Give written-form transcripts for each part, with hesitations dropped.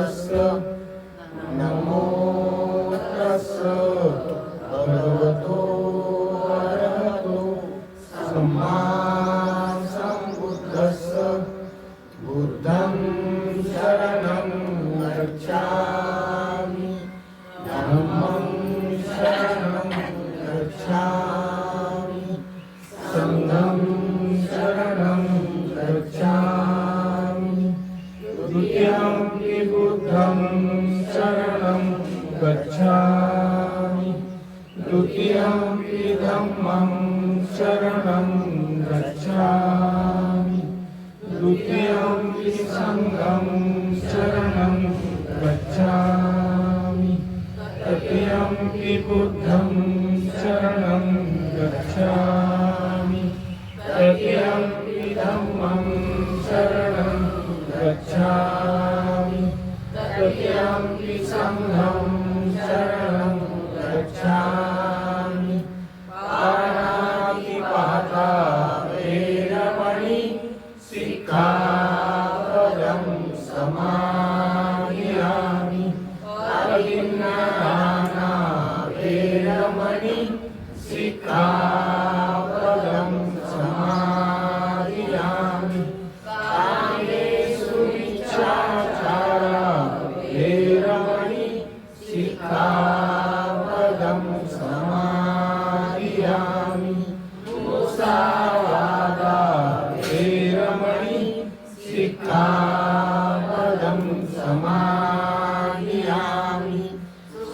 तस्स नमो तस्स भगवतो अरहतो सम्मा संबुद्धस्स बुद्धं शरणं गच्छामि धम्मं शरणं गच्छामि संघं शरणं गच्छामि द्वितीयंपि बुद्धं शरणं गच्छामि द्वितीयंपि धम्मं शरणं गच्छामि द्वितीयंपि संघं शरणं गच्छामि तृतीयंपि बुद्धं शरणं गच्छामि तृतीयंपि धम्मं शरणं गच्छामि तृतीयंपि संघं शरणं गच्छामि पाणातिपाता वेरमणि सिक्खापदं समादियामि अभिन्नदाना वेरमणि सिक्खापदं समादियामि कामेषु मिच्छाचारा वेरमणि सिक्खापदं समादियामि मुसावादा वेरमणि सिक्खापदं समादियामि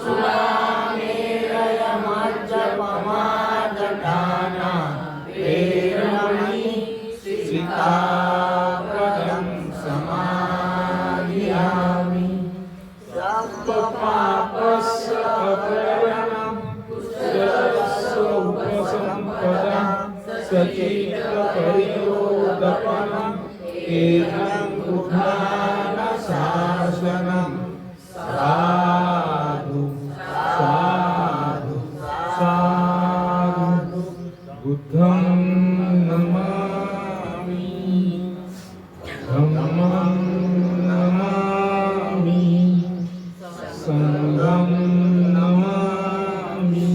सुरामेरयमज्जपमाददाना वेरमणि सिक्खापदं समादियामि सर्वपापस्य अपहरणं कुशलस्य उपसम्पदां सचित्तपरियोदपनं एतं बुद्धानुशासनं साधु साधु साधु बुद्धं नमामि धम्मं नमामि संघं नमामि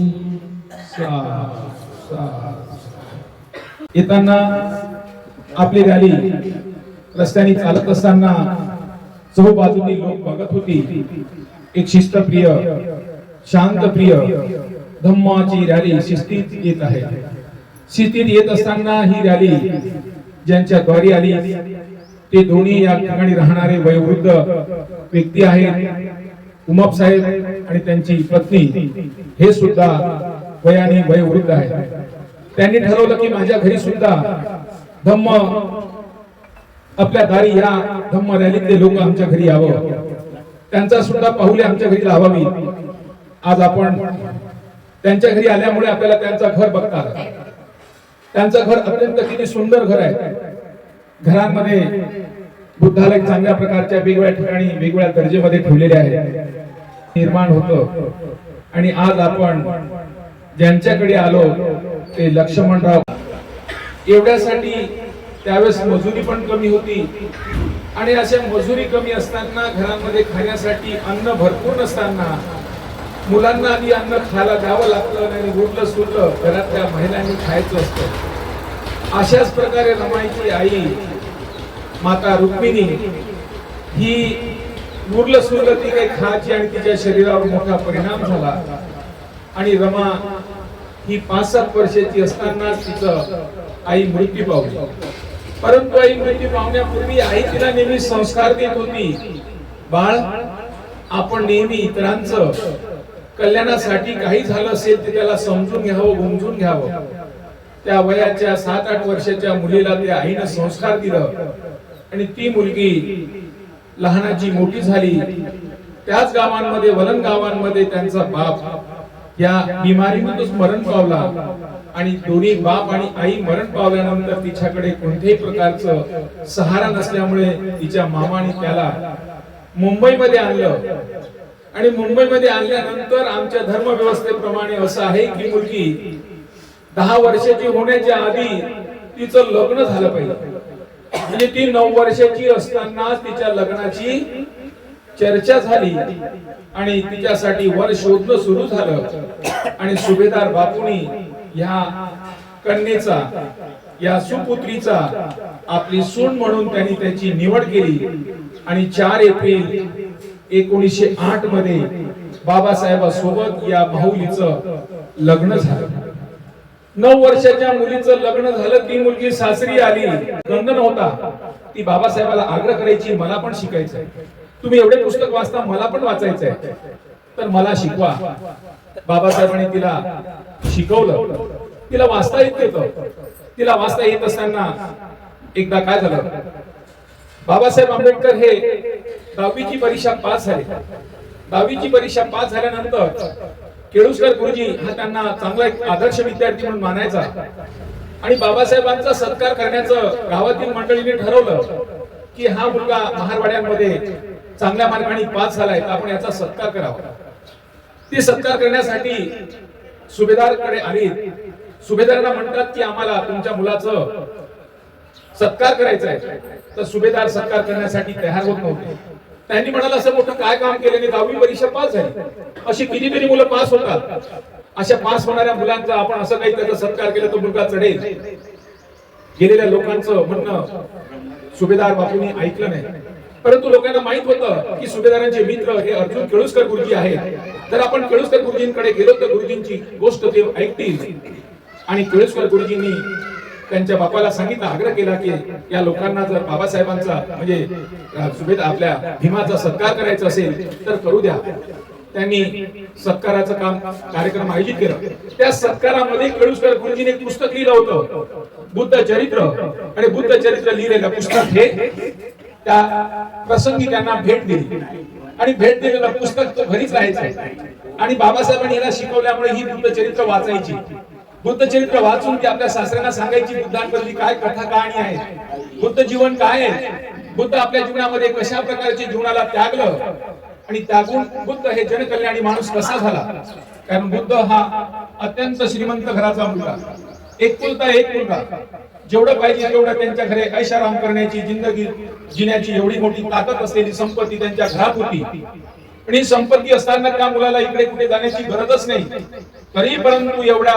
साधु साधु। येताना आपली रॅली रस्त्याने चालत असताना चहूबाजूनी लोक बघत होती। एक शिस्तप्रिय शांतप्रिय धम्माची रॅली शिस्तीत येत आहे। शिस्तीत येत असताना ही रॅली ज्यांच्या द्वारी आली ते दोन्ही या ठिकाणी राहणारे वयोवृद्ध व्यक्ती आहेत। उमप साहेब आणि त्यांची पत्नी हे सुद्धा वयाने वयोवृद्ध आहेत। त्यांनी ठरवलं की माझ्या घरी सुद्धा धम्म आपल्या दारी या धम्म रॅलीतले लोक आमच्या घरी यावं, त्यांचा सुद्धा पाहुले आमच्या घरी लावावी। आज आपण त्यांच्या घरी आल्यामुळे आपल्याला त्यांचं घर बघता आलं। त्यांचं घर अत्यंत किती सुंदर घर आहे। घरांमध्ये बुद्धाला चांगल्या प्रकारच्या वेगवेगळ्या ठिकाणी वेगवेगळ्या दर्जेमध्ये ठेवलेले आहे निर्माण होतं। आणि आज आपण ज्यांच्याकडे आलो ते लक्ष्मणराव, एवढ्यासाठी त्यावेळेस मजुरी पण कमी होती आणि अशा मजुरी कमी असताना घरांमध्ये खाण्यासाठी अन्न भरपूर नसताना मुलांना आधी अन्न खायला द्यावं लागतं आणि उरलं सुरलं घरातल्या महिलांनी खायचं असतं। अशाच प्रकारे रमाईची आई माता रुक्मिणी ही उरलं सुरलं ती काही खायची आणि तिच्या शरीरावर मोठा परिणाम झाला आणि रमा ही 5-7 वर्षाची असताना तिचं आई मृत्यू पावली। परंतु आई मृत्यू पावण्यापूर्वी आई तिला नेहमी संस्कार देत होती, बाळ आपण नेहमी इतरांचं कल्याणासाठी काही झालं असेल ते त्याला समजून घ्यावं, उमजून घ्यावं। त्या वयाच्या 7-8 वर्षाच्या मुलीला त्या आईने संस्कार दिलं आणि ती मुलगी लहानाची मोठी झाली। त्याच गावांमध्ये वलन गावांमध्ये त्यांचा बाप या बिमारीमधून मरण पावला आणि दोन्ही बाप आणि आई मरण पावल्यानंतर तिच्याकडे कोणत्याही प्रकारचं सहारा नसल्यामुळे तिच्या मामाने त्याला मुंबईमध्ये आणलं आणि मुंबईमध्ये आणल्यानंतर आमच्या धर्मव्यवस्थेप्रमाणे असं आहे की मुलगी 10 वर्षाची होण्याच्या आधी तिचं लग्न झालं पाहिजे। म्हणजे ती 9 वर्षाची असताना तिच्या लग्नाची चर्चा झाली आणि तिच्यासाठी वर शोधणं सुरू झालं आणि सुभेदार बापूंनी ह्या कन्येचा, या सुपुत्रीचा आपली सून म्हणून त्यांनी त्याची निवड केली आणि 4 एप्रिल 1908 मध्ये बाबासाहेबांसोबत या माऊलीचं लग्न झालं. 9 वर्षाच्या मुलीचं लग्न झालं. ती मुलगी सासरी आली. गंध नव्हता. ती बाबासाहेबाला आग्रह करायची, मला पण शिकायचंय, तुम्ही एवढे पुस्तक वाचता, मला पण वाचायचंय, तर मला शिकवा. बाबासाहेबांनी तिला शिकवलं. तिला वाचता येत होतं. तिला वाचता येत असताना एकदा काय झालं, बाबासाहेब आंबेडकर हे 10वीची परीक्षा पास झाले. 10वीची परीक्षा पास झाल्यानंतर केळुसकर गुरुजी हा त्यांना चांगला एक आदर्श विद्यार्थी म्हणून मानायचा आणि बाबासाहेबांचा सत्कार करण्याचं गावातील मंडळीने ठरवलं की हा मुलगा महारवाड्यांमध्ये चांगल्या मार्गाने पास झालाय, तर आपण याचा सत्कार करावा. ते सत्कार करण्यासाठी सुभेदारकडे आले. सुभेदारांना म्हणतात की आम्हाला तुमच्या मुलाचं सत्कार करायचा आहे. तर सुभेदार सत्कार करण्यासाठी तयार होत नव्हते. त्यांनी म्हणाला, असं मोठं काय काम केल्याने 10वी परीक्षा पास झाली, अशी कितीतरी मुलं पास होतात, अशा पास होणाऱ्या मुलांचा आपण असं काही त्याचा सत्कार केला तर मुलगा चढेल. गेलेल्या लोकांचं म्हणणं सुभेदार बापूंनी ऐकलं नाही. परंतु लोकांना माहित होतं की सुभेदारांचे मित्र हे अर्जुन केळुसकर गुरुजी आहेत. जर आपण केळुसकर गुरुजींकडे गेलो तर गुरुजींची गोष्ट ते ऐकतील. आणि केळुसकर गुरुजींनी त्यांच्या बापाला सांगितलं, आग्रह केला की या लोकांना जर बाबासाहेबांचा म्हणजे सुभेदार आपल्या भीमाचा सत्कार करायचा असेल तर करू द्या. त्यांनी सत्काराचं कार्यक्रम आयोजित केला. त्या सत्कारामध्ये केळुसकर गुरुजींनी एक पुस्तक लिहिलं होतं, बुद्ध चरित्र. आणि बुद्ध चरित्र लिहिलेलं पुस्तक हे त्या प्रसंगी त्यांना भेट दिली आणि भेट दिलेलं पुस्तक घरीच राहायचं आणि बाबासाहेबांनी याला शिकवल्यामुळे ही बुद्ध चरित्र वाचायची. बुद्ध चरित्र वाचून ती आपल्या सासऱ्यांना सांगायची बुद्धांबद्दल काय कथा कहाणी आहे, बुद्ध जीवन काय आहे, बुद्ध आपल्या जीवनामध्ये कशा प्रकारचे जीवनाला त्यागलं आणि त्यागून बुद्ध हे जनकल्याणी माणूस कसा झाला. कारण बुद्ध हा अत्यंत श्रीमंत घराचा मुलगा, एकुलता एक मुलगा, जेवढं पाहिजे तेवढं त्यांच्या घरी ऐशाराम करण्याची, जिंदगी जिण्याची एवढी मोठी ताकद असलेली संपत्ती त्यांच्या घरात होती. आणि संपत्ती असताना त्या मुलाला इकडे कुठे जाण्याची गरजच नाही. तरी परंतु एवढा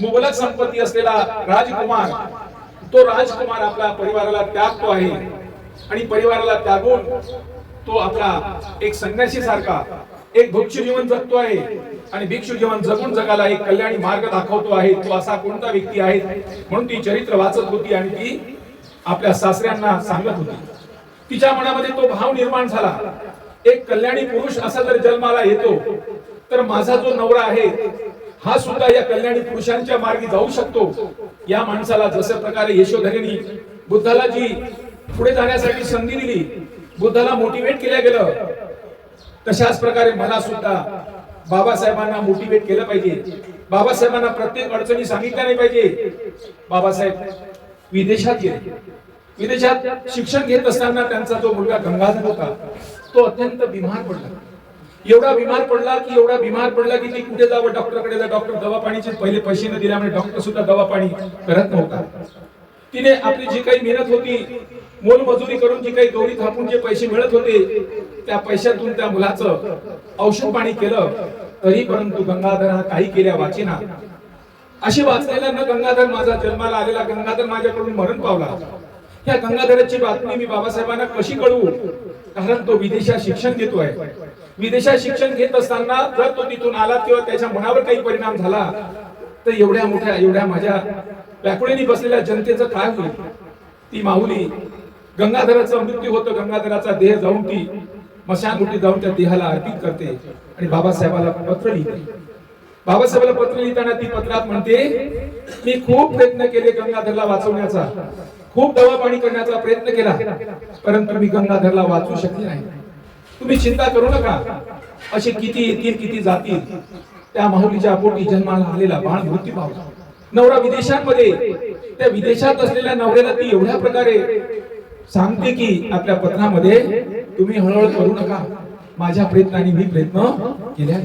मुबलक संपत्ती असलेला राजकुमार, तो राजकुमार आपल्या परिवाराला त्यागतो आहे आणि परिवाराला त्यागून तो आपला एक संन्यासी सारखा एक भिक्षू जीवन जगतो आहे आणि भिक्षू जीवन जगून जगाला एक कल्याणी मार्ग दाखवतो आहे. तो असा कोणता व्यक्ती आहे म्हणून ती चरित्र वाचत होती आणि ती आपल्या सासऱ्यांना सांगत होती. तिच्या मनामध्ये तो भाव निर्माण झाला, एक कल्याणी पुरुष असा जर जन्माला येतो तर माझा जो नवरा आहे हा सुद्धा या कल्याणी पुरुषांच्या मार्गी जाऊ शकतो. या माणसाला जशा प्रकारे यशोधरेने बुद्धाला जी पुढे जाण्यासाठी संधी दिली, बुद्धाला मोटिवेट केलं गेलं, तशाच प्रकारे मला सुद्धा बाबासाहेबांना मोटिवेट केलं पाहिजे. बाबासाहेबांना प्रत्येक अडचणी सांगितल्या नाही पाहिजे. बाबासाहेब विदेशात गेले. विदेशात शिक्षण घेत असताना त्यांचा जो मुलगा गंगाधर होता तो अत्यंत बिमार पडला. एवढा बिमार पडला की ती कुठे जावं, डॉक्टरकडे जा. डॉक्टर दवा पाणीचे पहिले पैसे न दिल्यामुळे डॉक्टर सुद्धा दवा पाणी करत नव्हता. तिने आपली जी काही मेहनत होती, मोलमजुरी करून जी काही दोरी थापून जे पैसे मिळत होते त्या पैशातून त्या मुलाचं औषध पाणी केलं. तरी परंतु गंगाधर हा काही केल्या वाचेना. अशी वाचलेला न गंगाधर, माझा जन्माला आलेला गंगाधर माझ्याकडून मरण पावला. या गंगाधराची बातमी मी बाबासाहेबांना कशी कळवू, कारण तो विदेशात शिक्षण घेतोय. विदेशात शिक्षण घेत असताना जर तो तिथून आला किंवा त्याच्या मनावर काही परिणाम झाला तर एवढ्या माझ्या व्याकुळीने बसलेल्या जनतेचं काय होईल. ती माऊली गंगाधराचा मृत्यू होतो, गंगाधराचा देह जाऊन ती मशानभूमीत जाऊन त्या देहाला अर्पित करते आणि बाबासाहेबाला पत्र लिहिते. बाबासाहेबाला पत्र लिहिताना ती पत्रात म्हणते, मी खूप प्रयत्न केले गंगाधरला वाचवण्याचा, खूप दवा पाणी करण्याचा प्रयत्न केला, परंतु मी गंगाधरला वाचवू शकले नाही. तुम्ही चिंता करू नका, असे किती येतील किती जातील. त्या माऊलीच्या पोटी जन्माला आलेला बाळ मृत्यू पावला. नवरा विदेशांमध्ये, त्या विदेशात असलेल्या नवऱ्याला ती एवढ्या प्रकारे सांगते की आपल्या पत्रामध्ये तुम्ही हळहळ करू नका, माझ्या प्रयत्नाने मी प्रयत्न केल्या.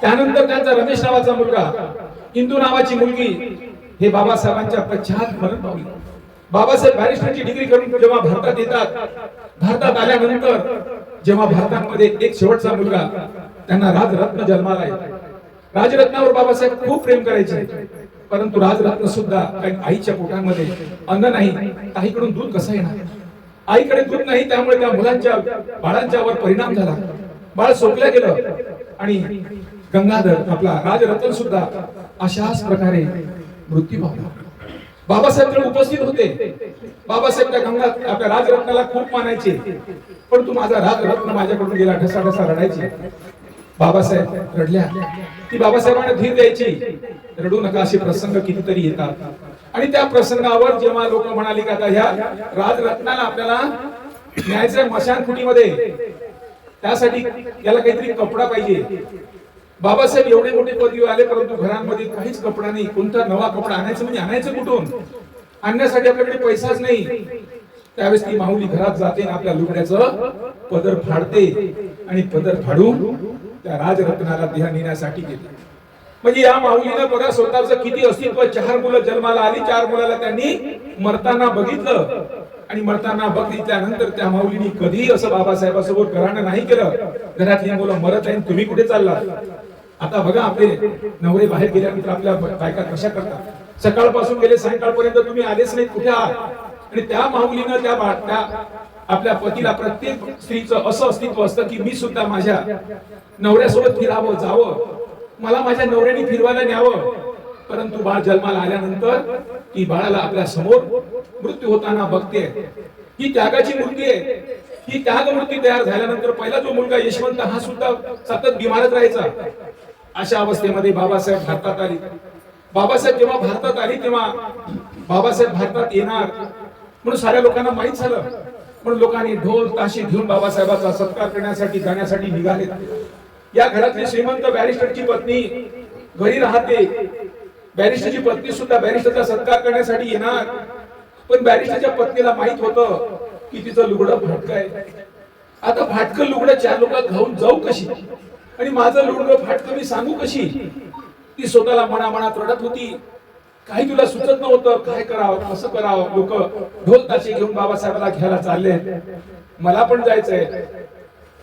त्यानंतर त्यांचा रमेश नावाचा मुलगा, इंदू नावाची मुलगी हे बाबासाहेबांच्या पश्चात मरण पावली. बाबासाहेब बॅरिस्टरची डिग्री करून जेव्हा भारतात येतात, भारतात आल्यानंतर जेव्हा भारतामध्ये एक शेवटचा मुलगा त्यांना राजरत्न जन्माला आहे. राजरत्नावर बाबासाहेब खूप प्रेम करायचे, परंतु राजरत्न सुद्धा काही आईच्या पोटामध्ये अन्न नाही, आईकडून दूध कसं येणार, आईकडे दूध नाही, त्यामुळे त्या मुलांच्या बाळांच्या वर परिणाम झाला. बाळ सोकल्या गेलं आणि गंगाधर आपला राजरत्न सुद्धा अशाच प्रकारे मृत्यू पावला. बाबासाहेब तिथे उपस्थित होते. बाबासाहेब त्या आपल्या राजरत्नाला खूप मानायचे, पण तू माझा राजरत्न माझ्याकडून गेला ढसाढसा रडायचे. बाबासाहेब रडल्या. ती बाबासाहेबांना धीर द्यायची, रडू नका असे प्रसंग कितीतरी येतात. आणि त्या प्रसंगावर जेव्हा लोक म्हणाले की आता ह्या राजरत्नाला आपल्याला न्यायचंय मशानकुटीमध्ये, त्यासाठी याला काहीतरी कपडा पाहिजे. बाबासाहेब एवढे मोठे पदवी आले, परंतु घरांमध्ये काहीच कपडा नाही. कोणता नवा कपडा आणायचं म्हणजे आणायचं कुठून, आणण्यासाठी आपल्याकडे पैसाच नाही. त्यावेळेस ती माऊली घरात जाते आणि आपल्या लुगड्याचं पदर फाडते आणि पदर फाडून त्या राजरत्नाला देह नेण्यासाठी गेली. म्हणजे या माऊलीनं बघा स्वतःचं किती अस्तित्व, 4 मुलं जन्माला आली, 4 मुलाला त्यांनी मरताना बघितलं आणि मरताना बघितल्यानंतर त्या माऊलीनी कधी असं बाबासाहेबासमोर घराणं नाही केलं, घरातली मुलं मरत आहे तुम्ही कुठे चालला. आता बघा आपले नवरे बाहेर गेल्यानंतर आपल्या बायका कशा करतात, सकाळपासून गेले सायंकाळपर्यंत तुम्ही आलेच नाही, कुठे आहात. आणि त्या माऊलीनं त्या आपल्या पतीला, प्रत्येक स्त्रीचं असं अस्तित्व असतं की मी सुद्धा माझ्या नवऱ्यासोबत फिरावं, जावं, मला माझ्या नवऱ्याने फिरवायला न्यावं. परंतु बाळ जन्माला आल्यानंतर ती बाळाला आपल्या समोर मृत्यू होताना बघते. ही त्यागाची मूर्ती आहे. ही त्याग मूर्ती तयार झाल्यानंतर पहिला जो मुलगा यशवंत हा सुद्धा सतत बिमारच राहायचा. अशा अवस्थेमध्ये बाबासाहेब भारतात आले. बाबासाहेब जेव्हा भारतात आले तेव्हा बाबासाहेब भारतात येणार म्हणून साऱ्या लोकांना माहित झालं. म्हणून लोकांनी ढोल ताशे घेऊन बाबासाहेबांचा सत्कार करण्यासाठी जाण्यासाठी निघाले. या घरातली श्रीमंत बॅरिस्टरची पत्नी घरी राहते. बॅरिस्टरची पत्नी सुद्धा बॅरिस्टरचा सत्कार करण्यासाठी येणार, पण बॅरिस्टरच्या पत्नीला माहित होतं की तिचं लुगडं फाटकंय. आता फाटकं लुगडं 4 लोक घाऊन जाऊ कशी, आणि माझं लुगडं फाटकं मी सांगू कशी. ती स्वतःला मनामनात रडत होती. काही तुला सुचत नव्हतं काय करावं, कसं करावं. लोक ढोल ताशे घेऊन बाबासाहेबाला घ्यायला चालले, मला पण जायचंय.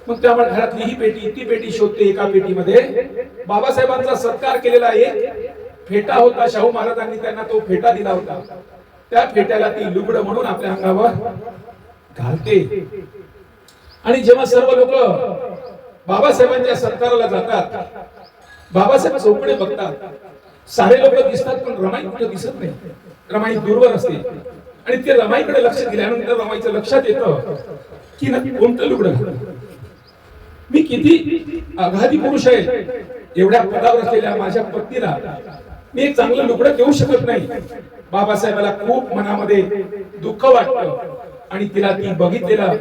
मग त्यामुळे घरातली ही पेटी ती पेटी शोधते. एका पेटीमध्ये बाबासाहेबांचा सत्कार केलेला एक फेटा होता. शाहू महाराजांनी त्यांना तो फेटा दिला होता. त्या फेट्याला ती लुगडं म्हणून आपल्या अंगावर घालते. आणि जेव्हा सर्व लोक बाबासाहेबांच्या सत्काराला जातात, बाबासाहेब चौकडे बघतात. सारे लोक दिसतात, पण रमाई कुठे दिसत नाही. रमाई दूरवर असते. आणि ते रमाईकडे लक्ष दिल्यानंतर रमाईचं लक्षात येतं की नक्की कोणतं लुगडं घालू. मी किती आघाती पुरुष आहे, एवढ्या पदावर असलेल्या माझ्या पत्नीला मी एक चांगलं लुगडं देऊ शकत नाही. बाबासाहेबाला खूप मनामध्ये दुःख वाटतं आणि तिला ती बघितलेलं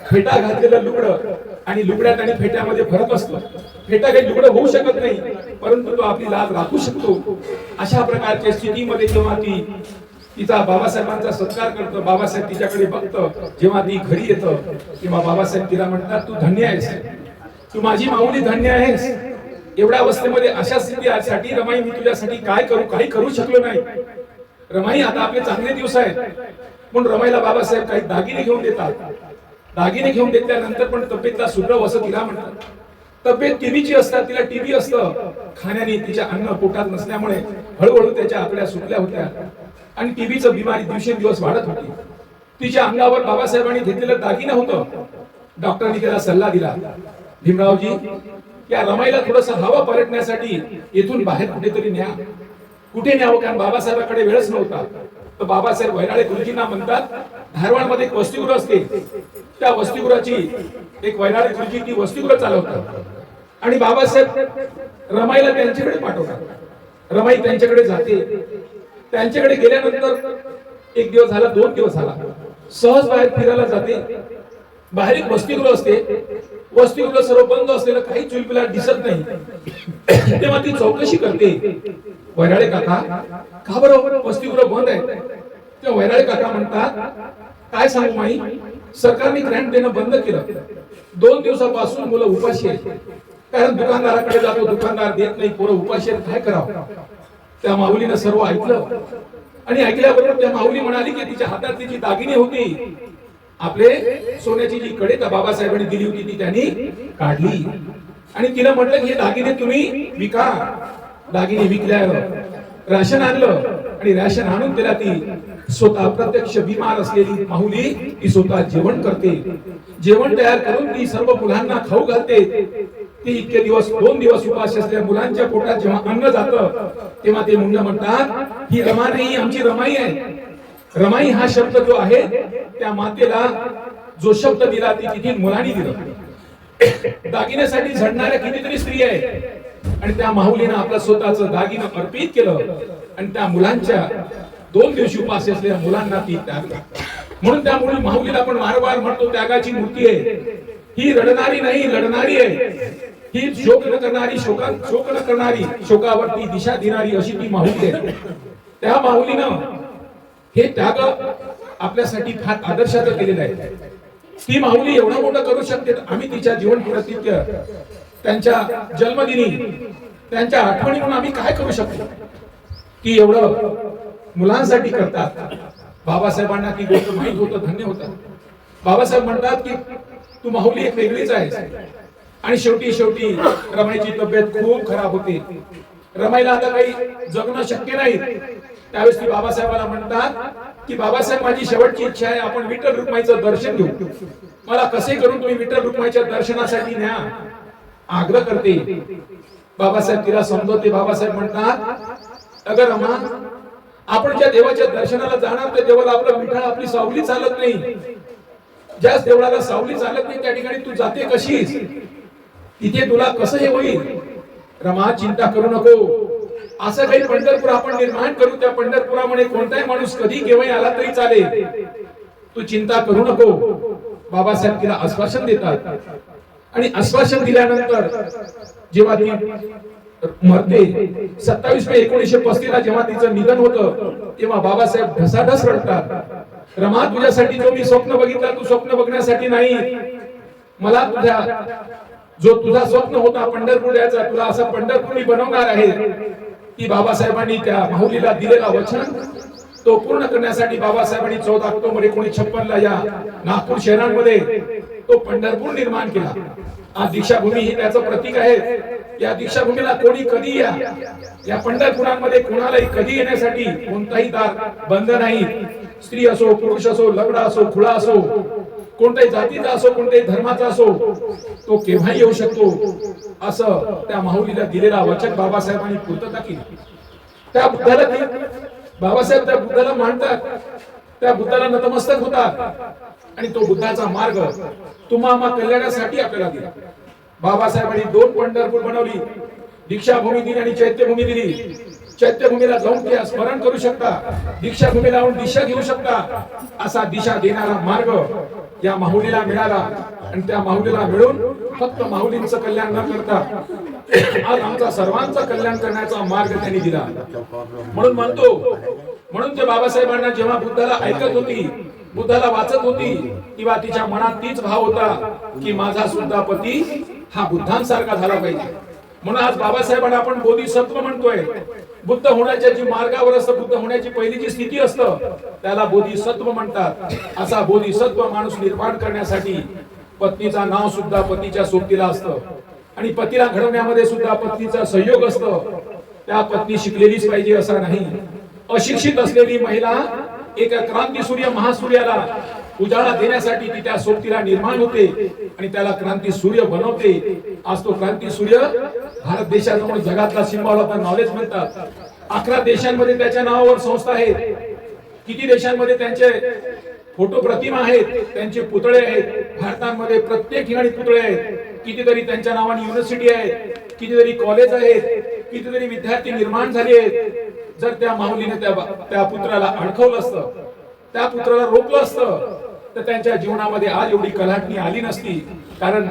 फेटा घातलेलं लुगडं, आणि लुगड्यात आणि फेट्यामध्ये फरक असतो. फेटा काही लुगडं होऊ शकत नाही, परंतु तो आपली लाज राखू शकतो. अशा प्रकारच्या स्थितीमध्ये जेव्हा ती तिचा बाबासाहेबांचा सत्कार करतो, बाबासाहेब तिच्याकडे बघतो. जेव्हा ती घरी येतं तेव्हा बाबासाहेब तिला म्हणतात, तू धन्य आहेस, तू माझी माऊली धन्य आहेस. एवढ्या अवस्थेमध्ये अशा स्थितीसाठी रमाई मी तुझ्यासाठी काय करू, काही करू शकलो नाही. रमाई आता आपले चांगले दिवस आहेत म्हणून रमाईला बाबासाहेब काही दागिने घेऊन देतात. दागिने घेऊन देतल्यानंतर पण तब्येतला सुधरव असं तिला म्हणतात. तब्येत टीबीची असतात, तिला टीबी असतं. खाण्याने तिच्या अन्न पोटात नसल्यामुळे हळूहळू त्याच्या आकड्या सुटल्या होत्या आणि टीबीचं बिमारी दिवसेंदिवस वाढत होती. तिच्या अंगावर बाबासाहेबांनी घेतलेलं दागिने होतं. डॉक्टरांनी त्याला सल्ला दिला, भीमरावजी या रमाईला थोडस हवा पलटण्यासाठी इथून बाहेर कुठेतरी न्या. कुठे न्यावं, कारण बाबासाहेबांकडे वेळच नव्हता. तर बाबासाहेब वैराळे गुरुजींना म्हणतात, धारवाडमध्ये एक वसतिगृह असते, त्या वसतिगृहाची एक वैराळे गुरुजी ती वसतिगृह चालवतात. आणि बाबासाहेब रमाईला त्यांच्याकडे पाठवतात. रमाई त्यांच्याकडे जाते. त्यांच्याकडे गेल्यानंतर 1 दिवस झाला, 2 दिवस झाला, सहज बाहेर फिरायला जाते. बाहेर एक वसतिगृह असते. वसतिगृह सर्व बंद असलेलं, काही चुलबिला दिसत नाही. तेव्हा ती चौकशी करते, वैराळे काका का बरं वसतिगृह बंद आहे. तेव्हा वैराळे काका म्हणतात, काय सांगू माई, सरकारने ग्रँट देणं बंद केलं. 2 दिवसापासून मुलं उपाशी आहेत, कारण दुकानदाराकडे जातो, दुकानदार देत नाही, पोरं उपाशी आहेत, काय करावं. त्या माऊलीनं सर्व ऐकलं आणि ऐकल्याबरोबर त्या माऊली म्हणाली की तिच्या हातात तिची दागिने होती आपले सोन्याची जी कडे त्या बाबासाहेबांनी दिली होती ती त्यांनी काढली आणि तिला म्हटलं की हे दागिने तुम्ही विका. दागिने विकल्यावर राशन आणलं आणि राशन आणून तिला ती स्वतः प्रत्यक्ष बिमार असलेली माहुली ती स्वतः जेवण करते. जेवण तयार करून ती सर्व मुलांना खाऊ घालते. ती इतके दिवस 2 दिवस उपास असलेल्या मुलांच्या पोटात जेव्हा अन्न जातं तेव्हा ते मुलं म्हणतात ही रमा नाही, आमची रमाई आहे. रमाई हा शब्द जो आहे त्या मातेला जो शब्द दिला ती तिथे मुलांनी दिलं. दागिन्यासाठी झडणाऱ्या कितीतरी स्त्री आहे आणि त्या माऊलीनं आपलं स्वतःचं दागिनं अर्पित केलं आणि त्या मुलांच्या 2 दिवशी उपास असलेल्या मुलांना ती त्यागला. म्हणून त्या माऊलीला आपण वारंवार म्हणतो त्यागाची मूर्ती आहे. ही रडणारी नाही, लढणारी आहे. ही शोक न करणारी, शोक न करणारी, शोकावरती दिशा देणारी अशी ती माऊली आहे. त्या माऊलीनं हे त्याग आपल्यासाठी फार आदर्शाचं केलेलं आहे. ती माऊली एवढा मोठा करू शकते. आम्ही तिच्या जीवन प्रतित्य त्यांच्या जन्मदिनी त्यांच्या आठवणी म्हणून आम्ही काय करू शकतो. ती एवढं मुलांसाठी करतात. बाबासाहेबांना ती गोष्ट माहित होतं, धन्य होतं. बाबासाहेब म्हणतात की तू माऊली एक वेगळीच आहेस. आणि शेवटी रमाईची तब्येत खूप खराब होते. रमाईला आता काही जगणं शक्य नाही. त्यावेळेस ती बाबासाहेबाला म्हणतात की बाबासाहेब माझी शेवटची इच्छा आहे आपण विठ्ठल रुक्माईचं दर्शन घेऊ. मला कसे करून तुम्ही विठ्ठल रुक्माईच्या दर्शनासाठी न्या. आग्रह करते. बाबासाहेब तिला समजवते. बाबासाहेब म्हणतात अगं रमा आपण ज्या देवाच्या दर्शनाला जाणार त्या देवाला आपलं विठ्ठल आपली सावली चालत नाही. ज्या देवळाला सावली चालत नाही त्या ठिकाणी तू जाते कशीस. तिथे तुला कसं हे होईल. रमा चिंता करू नको. असं काही पंढरपूर आपण निर्माण करू. त्या पंढरपुरामध्ये कोणताही माणूस कधी केव्हाही आला तरी चालेल. तू चिंता करू नको. बाबासाहेब तिला आश्वासन देतात आणि आश्वासन दिल्यानंतर जेव्हा ती मरते 27 मे 1935 ला जेव्हा तिचं निधन होतं तेव्हा बाबासाहेब ढसाढस रडतात. रमा तुझ्यासाठी जो मी स्वप्न बघितला तू स्वप्न बघण्यासाठी नाही. मला तुझा स्वप्न होता पंढरपूर याचा तुला असं पंढरपूर मी बनवणार आहे. ती बाबासाहेबांनी त्या माऊलीला दिलेला वचन तो पूर्ण करण्यासाठी बाबासाहेबांनी 14 ऑक्टोबर 1956 ला या नागपूर शहरांमध्ये तो पंढरपूर निर्माण केला. आज दीक्षाभूमी ही त्याचं प्रतीक आहे. या दीक्षाभूमीला कोणी कधी या पंढरपुरांमध्ये कोणालाही कधी येण्यासाठी कोणताही दार बंद नाही. स्त्री असो, पुरुष असो, लग्न असो, खुळा असो, कोणत्याही जातीचा असो, कोणत्याही धर्माचा असो, तो केव्हाही येऊ शकतो. असं त्या माऊलीला दिलेला वचन बाबासाहेबांनी पूर्तता केली. त्या बुद्धाला बाबासाहेब त्या बुद्धाला मानतात. त्या बुद्धाला नतमस्तक होतात आणि तो बुद्धाचा मार्ग तुम्हा कल्याणासाठी आपल्याला दिला. बाबासाहेबांनी 2 पंढरपूर बनवली. दीक्षाभूमी दिली आणि चैत्यभूमी दिली. चैत्यभूमीला जाऊन ते स्मरण करू शकता. दीक्षाभूमीला जाऊन दिशा घेऊ शकता. असा दिशा देणारा मार्ग या माऊलीला मिळाला आणि त्या माऊलीला मिळून फक्त माऊलींचं कल्याण न करता आज आमचा सर्वांचं कल्याण करण्याचा मार्ग त्यांनी दिला. म्हणून ते बाबासाहेबांना जेव्हा बुद्धाला ऐकत होती, बुद्धाला वाचत होती, तेव्हा तिच्या मनात तीच भाव होता की माझा सुद्धा पती हा बुद्धांसारखा झाला पाहिजे. म्हणून आज बाबासाहेबांना आपण बोधिसत्व म्हणतोय. बुद्ध होण्याच्या जी मार्गावर असतं, बुद्ध होण्याची पहिली जी स्थिती असतं त्याला बोधिसत्व म्हणतात. असा बोधिसत्व माणूस निर्माण करण्यासाठी पत्नीचा नाव सुद्धा पतीच्या सोबतीला असतं आणि पतीला घडवण्यामध्ये सुद्धा पत्नीचा सहयोग असतो. त्या पत्नी शिकलेलीच पाहिजे असा नाही. अशिक्षित असलेली महिला एका क्रांती सूर्य महासूर्याला उजाळा देण्यासाठी ती त्या सोबतीला निर्माण होते आणि त्याला क्रांती सूर्य बनवते. आज तो क्रांती सूर्य भारत देशाजवळ जगातला सिंबॉल ऑफ नॉलेज म्हणतात. 11 देशांमध्ये त्याच्या नावावर संस्था आहेत. किती देशांमध्ये त्यांचे फोटो प्रतिमा आहेत, त्यांचे पुतळे आहेत. भारतामध्ये प्रत्येक ठिकाणी पुतळे आहेत. कितीतरी त्यांच्या नावाने युनिव्हर्सिटी आहेत, कितीतरी कॉलेज आहेत, कितीतरी विद्यार्थी निर्माण झाले आहेत. जर त्या माऊलीने त्या पुत्राला अडकवलं असतं, त्या पुत्राला रोखलं असतं तर त्यांच्या जीवनामध्ये आज एवढी कलाटणी आली नसती. कारण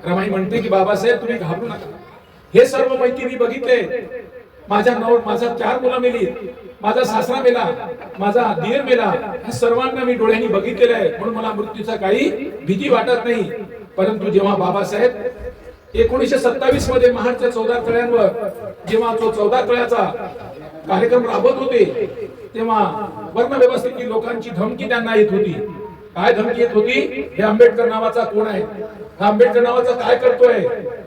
रमाई म्हणते की बाबासाहेब तुम्ही घाबरू नका. हे सर्व माहिती मी बघितले. माझा 4 मुलं मेली, माझा सासरा मेला, माझा दीर मेला, हे सर्वांना मी डोळ्यांनी बघितलेलं आहे. म्हणून मला मृत्यूचा काही भीती वाटत नाही. परंतु जेव्हा बाबासाहेब 1927 मध्ये महाडच्या 14 तळ्यांवर जेव्हा तो 14 तळ्याचा कार्यक्रम राबवत होते तेव्हा वर्ण व्यवस्थेतील लोकांची धमकी त्यांना येत होती. काय धमकी येत होती? हे आंबेडकर नावाचा कोण आहे, हा आंबेडकर नावाचा काय करतोय,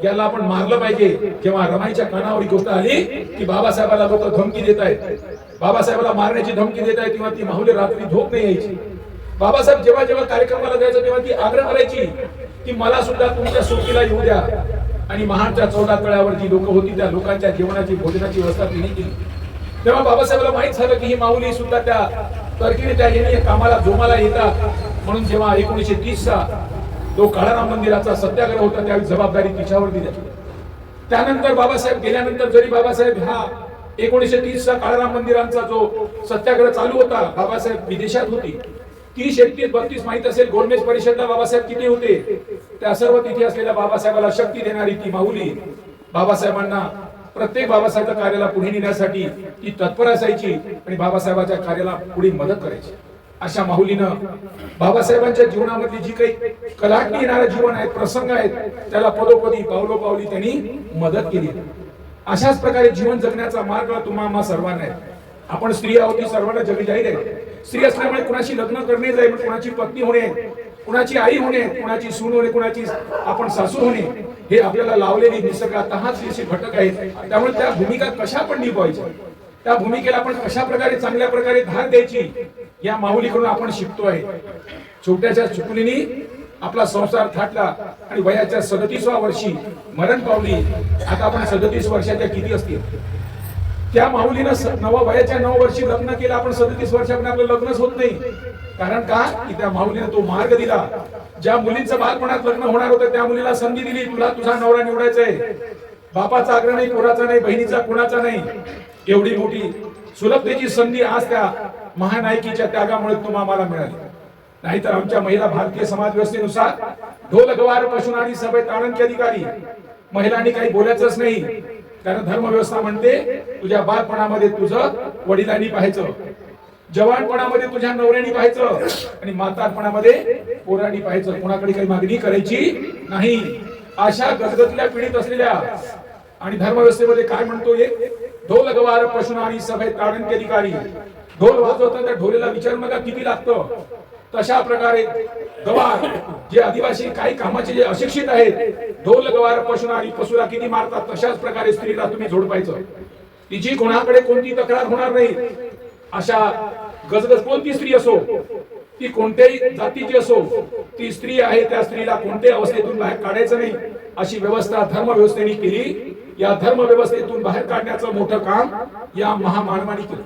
याला आपण मारलं पाहिजे. जेव्हा रमाईच्या कानावर ही गोष्ट आली की बाबासाहेबाला लोक धमकी देत आहेत, बाबासाहेबाला मारण्याची धमकी देत आहेत, तेव्हा ती माहुली रात्री झोप नाही यायची. बाबासाहेब जेव्हा जेव्हा कार्यक्रमाला जायचं तेव्हा ती आग्रह करायची की मला सुद्धा तुमच्या सोबतीला येऊ द्या. आणि महाडच्या 14 तळ्यावर जी लोक होती त्या लोकांच्या जेवणाची भोजनाची व्यवस्था तिने केली. तेव्हा बाबासाहेबाला माहित झालं की ही माऊली सुद्धा त्या तरकीने त्या येणे कामाला जोमाला येतात. म्हणून जेव्हा 1930 चा तो काळाराम मंदिराचा सत्याग्रह होता त्यावेळी जबाबदारी तिच्यावर दिली. त्यानंतर बाबासाहेब गेल्यानंतर जरी बाबासाहेब हा 1930 चा काळाराम मंदिरांचा जो सत्याग्रह चालू होता, बाबासाहेब विदेशात होती. 30, 31, 32 माहित असेल गोलमेज परिषदला बाबासाहेब किती होते. त्या सर्व तिथे असलेल्या बाबासाहेबाला शक्ती देणारी ती माऊली बाबासाहेबांना प्रत्येक बाबासाहेबांच्या कार्याला पुढे नेण्यासाठी ती तत्पर असायची आणि बाबासाहेबांच्या कार्याला पुढे मदत करायची. अशा माऊलीनं बाबासाहेबांच्या जीवनामधली जी काही कलाटणी येणारं जीवन आहे, प्रसंग आहेत, त्याला पदोपदी पावलोपावली त्यांनी मदत केली. अशाच प्रकारे जीवन जगण्याचा मार्ग तुम्हा सर्वांना आहे. आपण स्त्री आहोत, सर्वांना जगी जाहीर आहे. स्त्री असल्यामुळे कुणाची लग्न करणे जाईल, कुणाची पत्नी होणे, कुणाची आई होणे, कुणाची सून होणे, कुणाची आपण सासू होणे, हे आपल्याला लावलेली निसर्गातच असे घटक आहेत. त्यामुळे त्या भूमिका कशा पण निभावायच्या, त्या भूमिकेला आपण कशा प्रकारे चांगल्या प्रकारे धार द्यायची, या माऊलीकडून आपण शिकतोय. छोट्याच्या चुकलीने आपला संसार थाटला आणि वयाच्या 37व्या वर्षी मरण पावली. आता आपण 37 वर्षाच्या किती असतील, त्या माऊलीनं वयाच्या 9 वर्षी लग्न केलं. आपण 37 वर्षापर्यंत आपलं लग्नच होत नाही. कारण का की त्या माऊलीने तो मार्ग दिला. ज्या मुलींचं बालपणात लग्न होणार होतं त्या मुलीला संधी दिली, तुला तुझा नवरा निवडायचा आहे. बापाचा आग्रह नाही, पोराचा नाही, बहिणीचा कुणाचा नाही. एवढी मोठी सुलभतेची संधी आज त्या महानायकीच्या त्यागामुळे तुम्हाला मिळाली. नाहीतर आमच्या महिला भारतीय समाज व्यवस्थेनुसार ढोल गवार पशुनारी सभेत आनंद अधिकारी महिलांनी काही बोलायचंच नाही. कारण धर्मव्यवस्था म्हणते तुझ्या बालपणामध्ये तुझं वडिलांनी पाहायचं, जवानपणामध्ये तुझ्या नवऱ्यानी पाहायचं आणि म्हातारपणामध्ये पोरांनी पाहायचं. कोणाकडे काही मागणी करायची नाही. अशा गजगजल्या पीडित असलेल्या आणि धर्मव्यवस्थेमध्ये काय म्हणतो, ढोल गवार पशुनारी सभेत आनंद अधिकारी. ढोल वाजवतात त्या ढोलेला विचारू नका किती लागतं. तशा प्रकारे गवार जे आदिवासी काही कामाचे जे अशिक्षित आहेत, ढोल गवार पशुनारी पशुला किती मारतात, तशाच प्रकारे स्त्रीला तुम्ही झोडपायचं. तिची कोणाकडे कोणती तक्रार होणार नाही. अशा गजगज कोणती स्त्री असो, ती कोणत्याही जातीची असो, ती स्त्री आहे, त्या स्त्रीला कोणत्याही अवस्थेतून बाहेर काढायचं नाही. अशी व्यवस्था धर्मव्यवस्थेने केली. या धर्मव्यवस्थेतून बाहेर काढण्याचं मोठं काम या महामानवाने केलं.